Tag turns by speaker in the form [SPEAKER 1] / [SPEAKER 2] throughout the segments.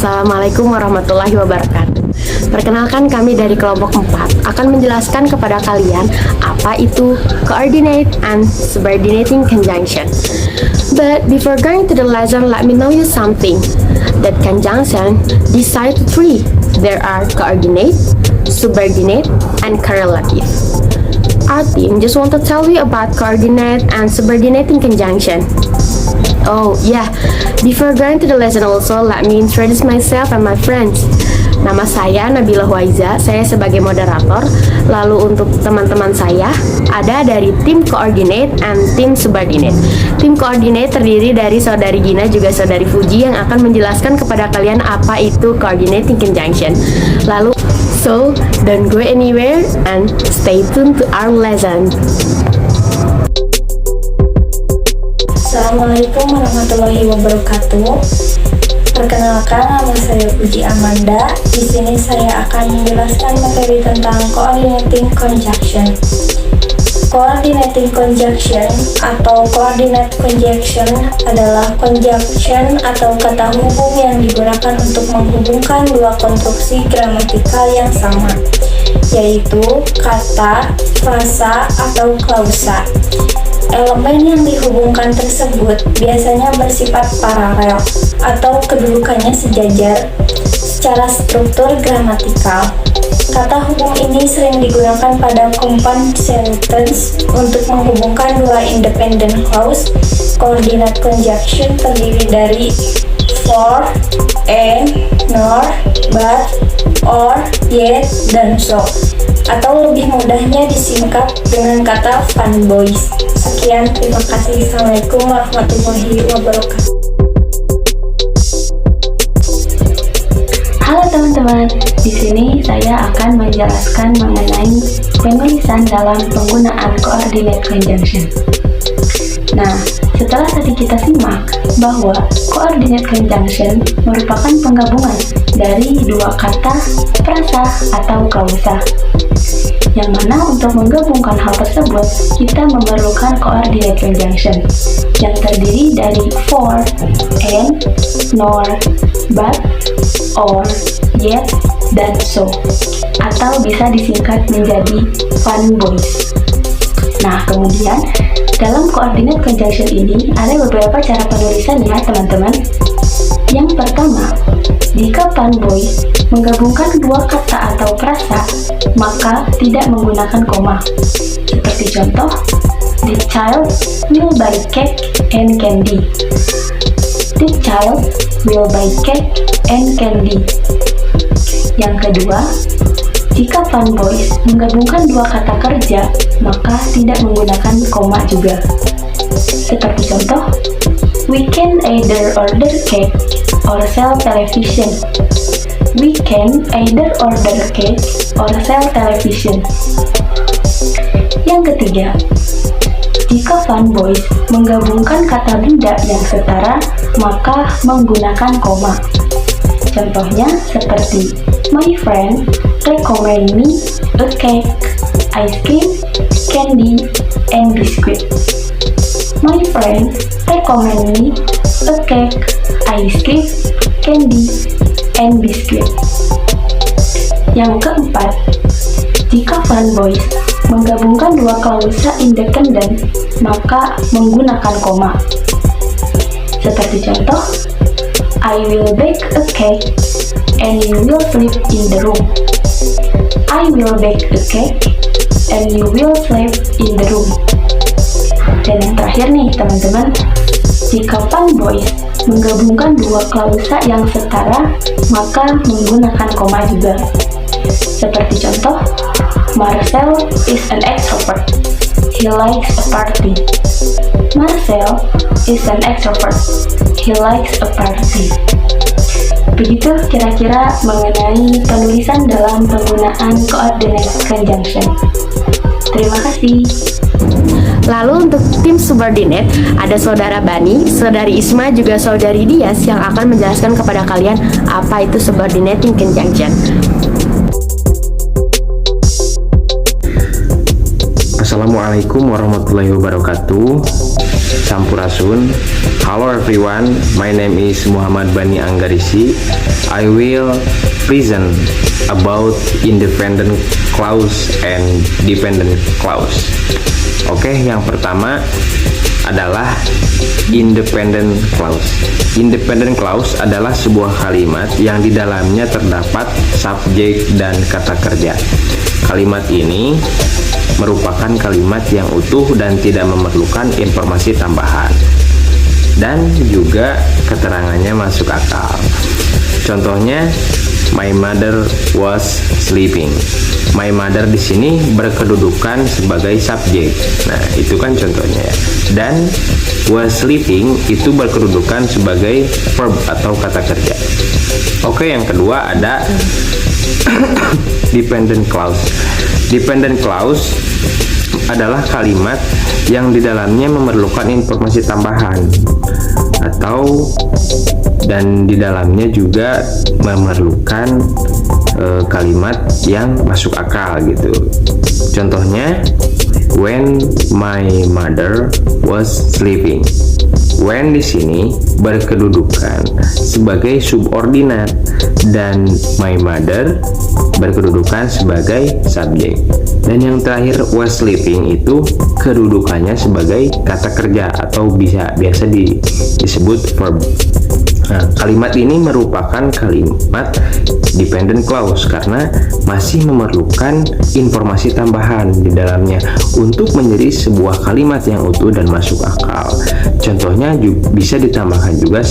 [SPEAKER 1] Assalamualaikum warahmatullahi wabarakatuh. Perkenalkan, kami dari kelompok 4 akan menjelaskan kepada kalian apa itu coordinate and subordinating conjunction. But before going to the lesson, let me know you something. That conjunction decide three. There are coordinate, subordinate, and correlative. Our team just want to tell you about coordinate and subordinating conjunction. Oh yeah, before going to the lesson also, let me introduce myself and my friends. Nama saya Nabila Huaiza, saya sebagai moderator. Lalu untuk teman-teman saya, ada dari tim coordinate and tim subordinate. Tim coordinate terdiri dari saudari Gina juga saudari Fuji yang akan menjelaskan kepada kalian apa itu coordinating conjunction. Lalu, so don't go anywhere and stay tuned to our lesson.
[SPEAKER 2] Assalamualaikum warahmatullahi wabarakatuh. Perkenalkan, nama saya Puji Amanda. Di sini saya akan menjelaskan materi tentang coordinating conjunction. Coordinating conjunction atau coordinate conjunction adalah conjunction atau kata hubung yang digunakan untuk menghubungkan dua konstruksi gramatikal yang sama, yaitu kata, frasa, atau klausa. Elemen yang dihubungkan tersebut biasanya bersifat paralel atau kedudukannya sejajar secara struktur gramatikal. Kata hubung ini sering digunakan pada compound sentence untuk menghubungkan dua independent clause. Coordinate conjunction terdiri dari for, and, nor, but, or, yet, dan so. Atau lebih mudahnya disingkat dengan kata fanboys. Sekian, terima kasih. Assalamualaikum warahmatullahi wabarakatuh.
[SPEAKER 3] Halo teman-teman, di sini saya akan menjelaskan mengenai penulisan dalam penggunaan coordinate conjunction. Nah, setelah tadi kita simak bahwa coordinate conjunction merupakan penggabungan dari dua kata, frasa, atau klausa. Yang mana untuk menggabungkan hal tersebut, kita memerlukan coordinate conjunction yang terdiri dari for, and, nor, but, or, yet, dan so, atau bisa disingkat menjadi fanboys. Nah, kemudian dalam coordinate conjunction ini ada beberapa cara penulisannya, teman-teman. Yang pertama, jika fanboys menggabungkan dua kata atau frasa, maka tidak menggunakan koma. Seperti contoh, the child will buy cake and candy. The child will buy cake and candy. Yang kedua, jika fanboys menggabungkan dua kata kerja, maka tidak menggunakan koma juga. Seperti contoh, we can either order cake or sell television. We can either order cake or sell television. Yang ketiga, jika fanboys menggabungkan kata benda yang setara, maka menggunakan koma. Contohnya seperti, my friend recommend me a cake, ice cream, candy, and biscuit. My friend recommend me a cake, ice cream, candy, and biscuit. Yang keempat, jika fanboys menggabungkan dua klausa independen, maka menggunakan koma. Seperti contoh, I will bake a cake and you will sleep in the room. I will bake a cake and you will sleep in the room. Dan yang terakhir nih teman-teman, jika fanboys menggabungkan dua klausa yang setara, maka menggunakan koma juga. Seperti contoh, Marcel is an extrovert. He likes a party. Marcel is an extrovert. He likes a party. Begitu kira-kira mengenai penulisan dalam penggunaan coordinate conjunction. Terima kasih.
[SPEAKER 1] Lalu untuk tim subordinate, ada saudara Bani, saudari Isma, juga saudari Dias yang akan menjelaskan kepada kalian apa itu subordinating conjunction.
[SPEAKER 4] Assalamualaikum warahmatullahi wabarakatuh. Sampurasun. Hello everyone, my name is Muhammad Bani Anggarisi. I will present about independent clause and dependent clause. Oke, yang pertama adalah independent clause. Independent clause adalah sebuah kalimat yang di dalamnya terdapat subjek dan kata kerja. Kalimat ini merupakan kalimat yang utuh dan tidak memerlukan informasi tambahan, dan juga keterangannya masuk akal. Contohnya, my mother was sleeping. My mother di sini berkedudukan sebagai subjek. Nah, itu kan contohnya ya. Dan was sleeping itu berkedudukan sebagai verb atau kata kerja. Oke, yang kedua ada dependent clause. Dependent clause adalah kalimat yang di dalamnya memerlukan informasi tambahan dan di dalamnya juga memerlukan kalimat yang masuk akal gitu. Contohnya, when my mother was sleeping. When di sini berkedudukan sebagai subordinat dan my mother berkedudukan sebagai subjek. Dan yang terakhir, was sleeping itu kedudukannya sebagai kata kerja atau biasa disebut verb. Nah, kalimat ini merupakan kalimat dependent clause karena masih memerlukan informasi tambahan di dalamnya untuk menjadi sebuah kalimat yang utuh dan masuk akal. Contohnya bisa ditambahkan juga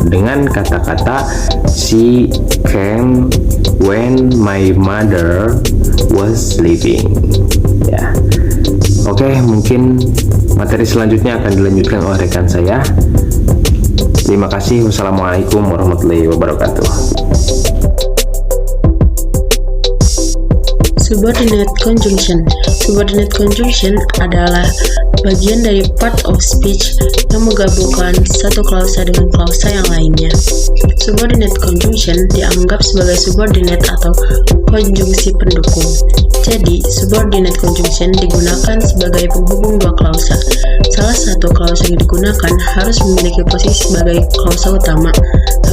[SPEAKER 4] dengan kata-kata she came when my mother was sleeping. Ya. Oke, mungkin materi selanjutnya akan dilanjutkan oleh rekan saya. Terima kasih. Wassalamualaikum warahmatullahi wabarakatuh.
[SPEAKER 5] Subordinate conjunction. Subordinate conjunction adalah bagian dari part of speech yang menggabungkan satu klausa dengan klausa yang lainnya. Subordinate conjunction dianggap sebagai subordinate atau konjungsi pendukung. Jadi, subordinate conjunction digunakan sebagai penghubung dua klausa. Salah satu klausa yang digunakan harus memiliki posisi sebagai klausa utama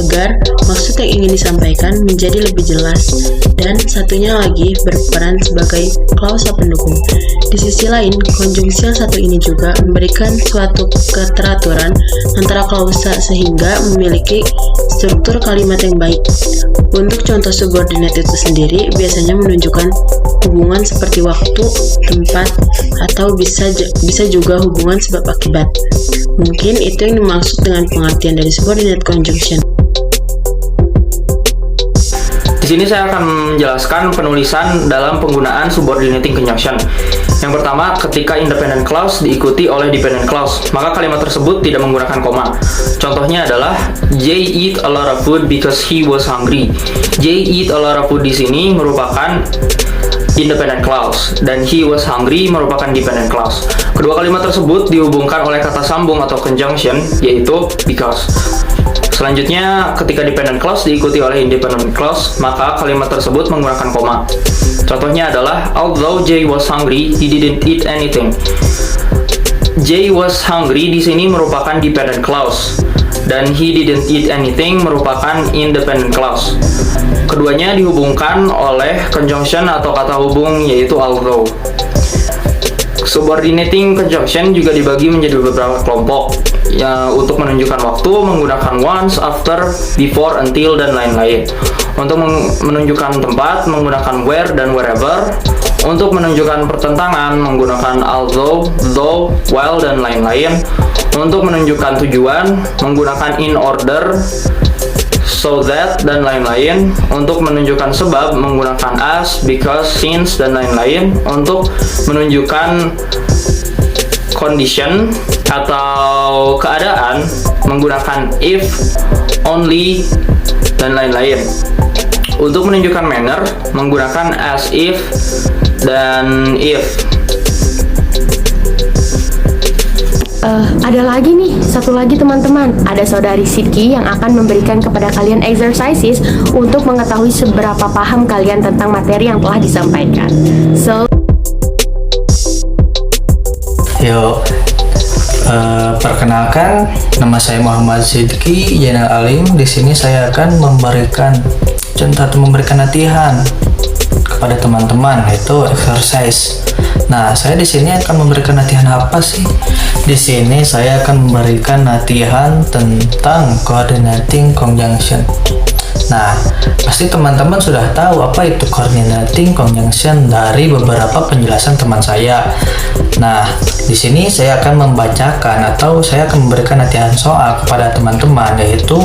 [SPEAKER 5] agar maksud yang ingin disampaikan menjadi lebih jelas, dan satunya lagi berperan sebagai klausa pendukung. Di sisi lain, konjungsi yang satu ini juga memberikan suatu keteraturan antara klausa sehingga memiliki struktur kalimat yang baik. Untuk contoh subordinate itu sendiri biasanya menunjukkan hubungan seperti waktu, tempat, atau bisa juga hubungan sebab akibat. Mungkin itu yang dimaksud dengan pengertian dari subordinate conjunction.
[SPEAKER 6] Di sini saya akan menjelaskan penulisan dalam penggunaan subordinating conjunction. Yang pertama, ketika independent clause diikuti oleh dependent clause, maka kalimat tersebut tidak menggunakan koma. Contohnya adalah Jay eat a lot of food because he was hungry. Jay eat a lot of food di sini merupakan independent clause dan he was hungry merupakan dependent clause. Kedua kalimat tersebut dihubungkan oleh kata sambung atau conjunction, yaitu because. Selanjutnya, ketika dependent clause diikuti oleh independent clause, maka kalimat tersebut menggunakan koma. Contohnya adalah although Jay was hungry, he didn't eat anything. Jay was hungry di sini merupakan dependent clause dan he didn't eat anything merupakan independent clause. Keduanya dihubungkan oleh conjunction atau kata hubung, yaitu although. Subordinating conjunction juga dibagi menjadi beberapa kelompok ya, untuk menunjukkan waktu menggunakan once, after, before, until, dan lain-lain. Untuk menunjukkan tempat menggunakan where dan wherever. Untuk menunjukkan pertentangan menggunakan although, though, while, dan lain-lain. Untuk menunjukkan tujuan menggunakan in order, so that, dan lain-lain. Untuk menunjukkan sebab menggunakan as, because, since, dan lain-lain. Untuk menunjukkan condition atau keadaan menggunakan if, only, dan lain-lain. Untuk menunjukkan manner menggunakan as if dan if.
[SPEAKER 1] Ada lagi nih, satu lagi teman-teman. Ada saudari Sidki yang akan memberikan kepada kalian exercises untuk mengetahui seberapa paham kalian tentang materi yang telah disampaikan. So,
[SPEAKER 7] Yuk, Perkenalkan, nama saya Muhammad Sidki Zainal Alim. Di sini saya akan memberikan latihan kepada teman-teman, yaitu exercise. Nah, saya di sini akan memberikan latihan apa sih? Di sini saya akan memberikan latihan tentang coordinating conjunction. Nah, pasti teman-teman sudah tahu apa itu coordinating conjunction dari beberapa penjelasan teman saya. Nah, di sini saya akan membacakan atau saya akan memberikan latihan soal kepada teman-teman, yaitu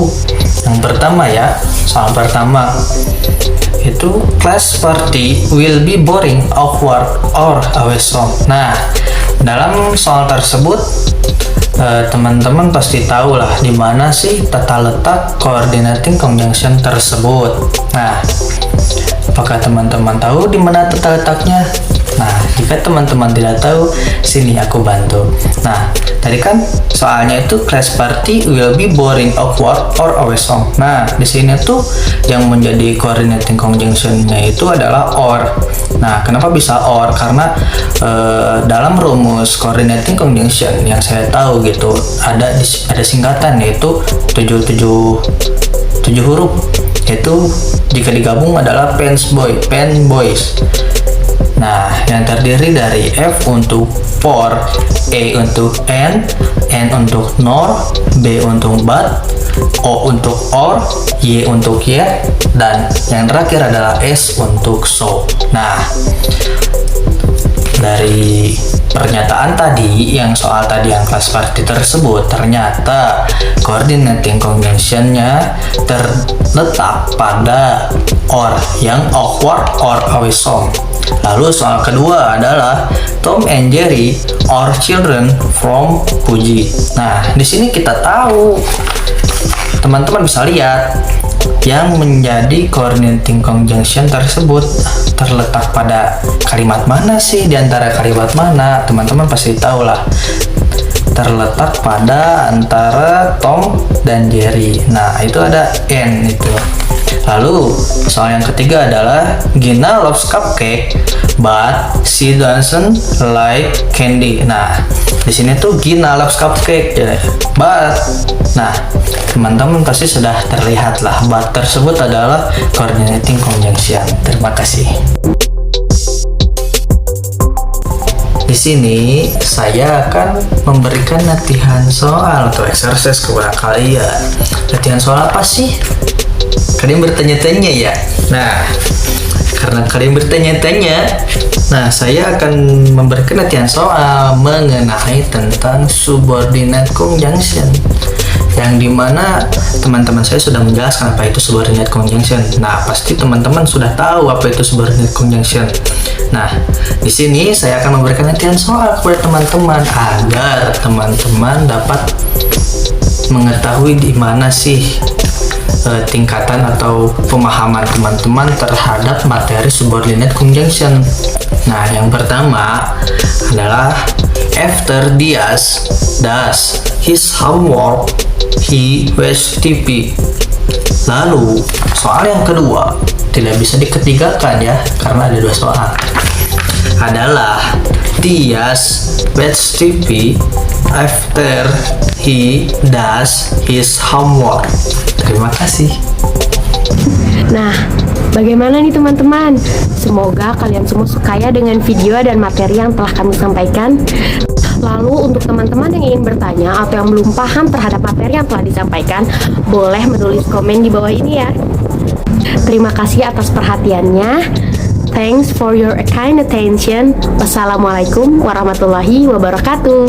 [SPEAKER 7] yang pertama ya, soal pertama itu class party will be boring, awkward, or awesome. Nah, dalam soal tersebut teman-teman pasti tahu lah di mana sih tata letak coordinating conjunction tersebut. Nah, apakah teman-teman tahu di mana tata letaknya? Nah, jika teman-teman tidak tahu, sini aku bantu. Nah, tadi kan soalnya itu class party will be boring, awkward, or awesome. Nah, di sini tuh yang menjadi coordinating conjunction-nya itu adalah or. Nah, kenapa bisa or? Karena dalam rumus coordinating conjunction yang saya tahu gitu, ada singkatan, yaitu 7 huruf, yaitu jika digabung adalah pen boys. Nah, yang terdiri dari F untuk for, E untuk N untuk nor, B untuk but, O untuk or, Y untuk yet, dan yang terakhir adalah S untuk so. Nah, dari pernyataan tadi, yang soal tadi yang class party tersebut, ternyata coordinating conjunction-nya terletak pada or, yang awkward or awesome. Lalu soal kedua adalah Tom and Jerry are children from Fuji. Nah, di sini kita tahu, teman-teman bisa lihat yang menjadi coordinating conjunction tersebut terletak pada kalimat mana sih, di antara kalimat mana? Teman-teman pasti tahu lah, terletak pada antara Tom dan Jerry. Nah, itu ada N itu. Lalu soal yang ketiga adalah Gina loves cupcake but she doesn't like candy. Nah, di sini tuh Gina loves cupcake ya, but. Nah, teman-teman pasti sudah terlihat lah, but tersebut adalah coordinating conjunction. Terima kasih. Di sini saya akan memberikan latihan soal atau exercise kepada kalian. Latihan soal apa sih? Kalian bertanya-tanya ya. Nah, karena kalian bertanya-tanya, nah saya akan memberikan latihan soal mengenai tentang subordinate conjunction, yang dimana teman-teman saya sudah menjelaskan apa itu subordinate conjunction. Nah, pasti teman-teman sudah tahu apa itu subordinate conjunction. Nah, di sini saya akan memberikan latihan soal kepada teman-teman agar teman-teman dapat mengetahui di mana sih tingkatan atau pemahaman teman-teman terhadap materi subordinate conjunction. Nah, yang pertama adalah after Diaz does his homework, he wears TP. Lalu soal yang kedua tidak bisa diketigakan ya, karena ada dua soal. Adalah Diaz wears TP after he does his homework. Terima kasih.
[SPEAKER 1] Nah, bagaimana nih teman-teman? Semoga kalian semua suka ya dengan video dan materi yang telah kami sampaikan. Lalu untuk teman-teman yang ingin bertanya atau yang belum paham terhadap materi yang telah disampaikan, boleh menulis komen di bawah ini ya. Terima kasih atas perhatiannya. Thanks for your kind attention. Wassalamualaikum warahmatullahi wabarakatuh.